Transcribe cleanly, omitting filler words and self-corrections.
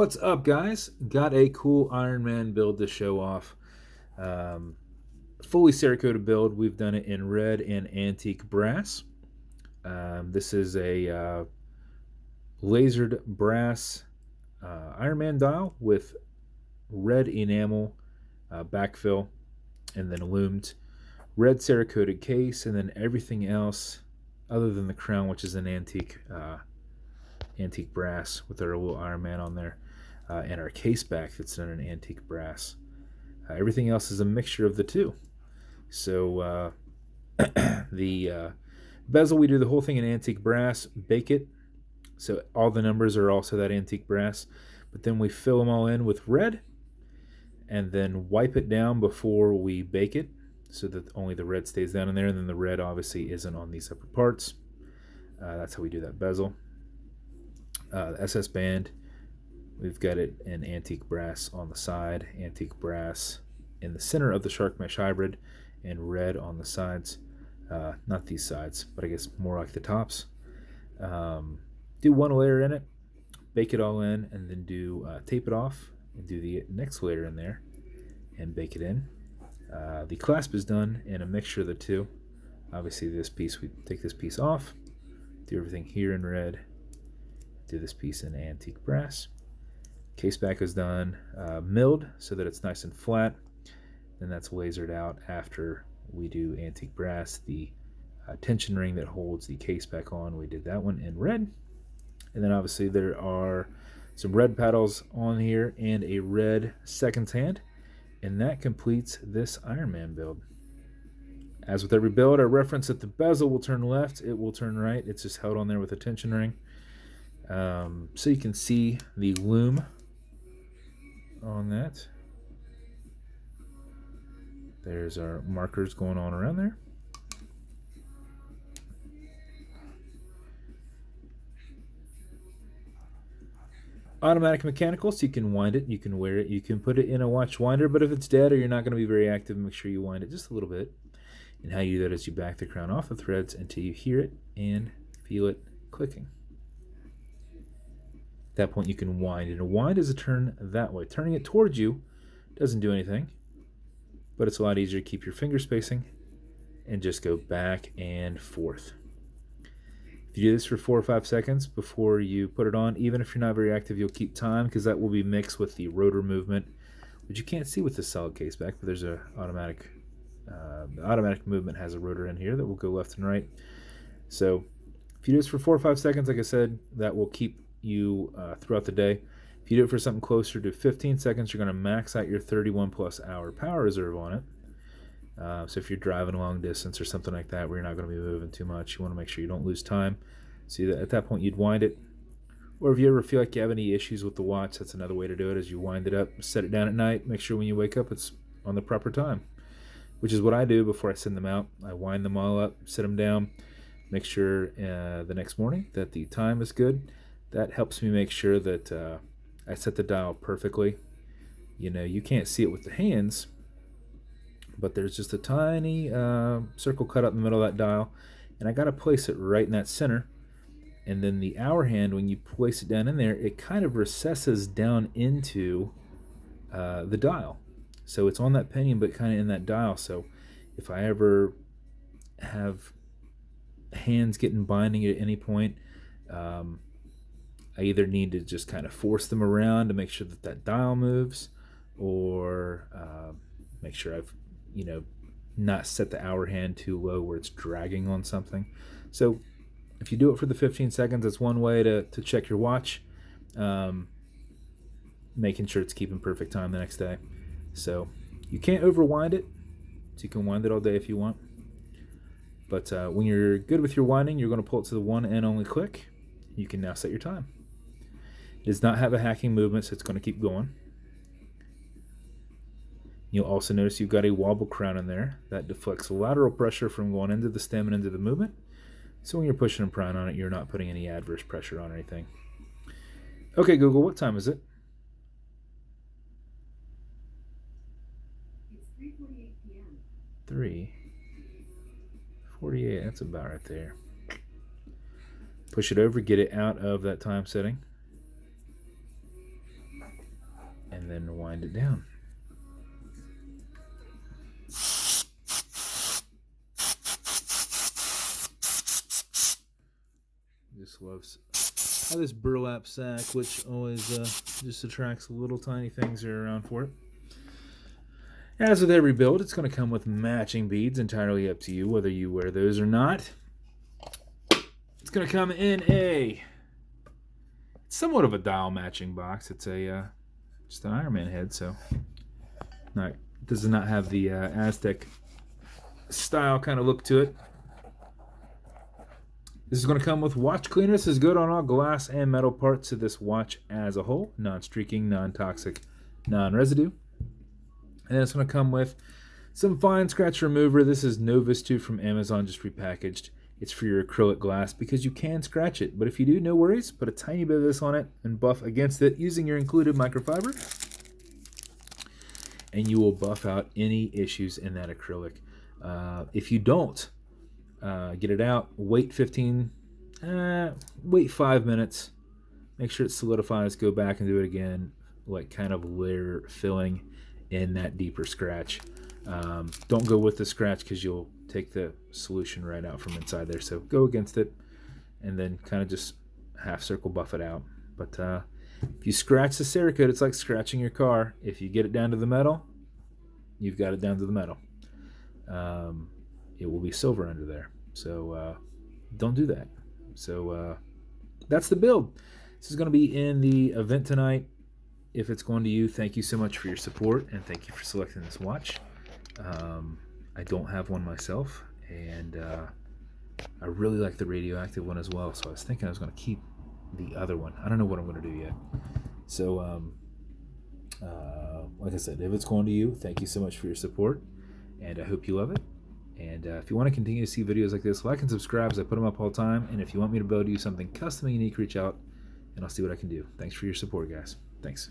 What's up, guys? Got a cool Iron Man build to show off. Um, Fully Cerakoted build. We've done it in red and antique brass. This is a lasered brass Iron Man dial with red enamel backfill and then loomed red Cerakoted case, and then everything else other than the crown, which is an antique brass with our little Iron Man on there, and our caseback that's done in antique brass. Everything else is a mixture of the two. So the bezel, we do the whole thing in antique brass, bake it, so all the numbers are also that antique brass, but then we fill them all in with red and then wipe it down before we bake it so that only the red stays down in there, and then the red obviously isn't on these upper parts. That's how we do that bezel. SS band, we've got it in antique brass on the side, antique brass in the center of the shark mesh hybrid, and red on the sides. Not these sides, but I guess more like the tops. Do one layer in it, bake it all in, and then do tape it off and do the next layer in there and bake it in. The clasp is done in a mixture of the two. Obviously this piece, we take this piece off, do everything here in red, do this piece in antique brass. Caseback is done milled so that it's nice and flat. Then that's lasered out after we do antique brass. The tension ring that holds the caseback on, we did that one in red. And then obviously there are some red paddles on here and a red seconds hand. And that completes this Iron Man build. As with every build, I reference that the bezel will turn left, it will turn right. It's just held on there with a tension ring. So you can see the loom on that. There's our markers going on around there. Automatic mechanical, so you can wind it, you can wear it, you can put it in a watch winder, but if it's dead or you're not going to be very active, make sure you wind it just a little bit. And how you do that is you back the crown off the threads until you hear it and feel it clicking. At that point you can wind, and a wind is a turn that way. Turning it towards you doesn't do anything, but it's a lot easier to keep your finger spacing and just go back and forth. If you do this for 4 or 5 seconds before you put it on, even if you're not very active, you'll keep time because that will be mixed with the rotor movement, which you can't see with the solid case back, but there's a automatic the automatic movement has a rotor in here that will go left and right. So if you do this for 4 or 5 seconds, like I said, that will keep you throughout the day. If you do it for something closer to 15 seconds, you're going to max out your 31 plus hour power reserve on it. So if you're driving a long distance or something like that where you're not going to be moving too much, you want to make sure you don't lose time. So at that point you'd wind it. Or if you ever feel like you have any issues with the watch, that's another way to do it, is you wind it up, set it down at night, make sure when you wake up it's on the proper time, which is what I do before I send them out. I wind them all up, set them down, make sure the next morning that the time is good. That helps me make sure that I set the dial perfectly. You know, you can't see it with the hands, but there's just a tiny circle cut up in the middle of that dial, and I got to place it right in that center. And then the hour hand, when you place it down in there, it kind of recesses down into the dial. So it's on that pinion, but kind of in that dial. So if I ever have hands getting binding at any point, I either need to just kind of force them around to make sure that that dial moves, or make sure I've, not set the hour hand too low where it's dragging on something. So if you do it for the 15 seconds, that's one way to check your watch, making sure it's keeping perfect time the next day. So you can't overwind it, so you can wind it all day if you want. But when you're good with your winding, you're going to pull it to the one and only click. You can now set your time. It does not have a hacking movement, so it's going to keep going. You'll also notice you've got a wobble crown in there that deflects lateral pressure from going into the stem and into the movement. So when you're pushing and prying on it, you're not putting any adverse pressure on anything. Okay, Google, what time is it? It's 3:48 p.m. 3:48, that's about right there. Push it over, get it out of that time setting. and then wind it down. Just loves how this burlap sack, which always just attracts little tiny things that are around for it. As with every build, it's going to come with matching beads, entirely up to you whether you wear those or not. It's going to come in a somewhat of a dial matching box. It's a just an Iron Man head, so does not have the Aztec style kind of look to it. This is going to come with watch cleaner. This is good on all glass and metal parts of this watch as a whole. Non-streaking, non-toxic, non-residue. And then it's going to come with some fine scratch remover. This is Novus 2 from Amazon, just repackaged. It's for your acrylic glass because you can scratch it. But if you do, no worries. Put a tiny bit of this on it and buff against it using your included microfiber. And you will buff out any issues in that acrylic. If you don't get it out, wait 5 minutes. Make sure it solidifies. Go back and do it again. Like kind of layer filling in that deeper scratch. Don't go with the scratch because you'll take the solution right out from inside there. So go against it and then kind of just half circle buff it out. But if you scratch the Cerakote, it's like scratching your car. If you get it down to the metal, you've got it down to the metal. It will be silver under there. So don't do that. So that's the build. This is going to be in the event tonight. If it's going to you, thank you so much for your support and thank you for selecting this watch. I don't have one myself, and I really like the radioactive one as well, so I was thinking I was going to keep the other one. I don't know what I'm going to do yet. So like I said, if it's going to you, thank you so much for your support, and I hope you love it. And if you want to continue to see videos like this, like and subscribe, as I put them up all the time. And if you want me to build you something custom and unique, reach out and I'll see what I can do. Thanks for your support, guys. Thanks.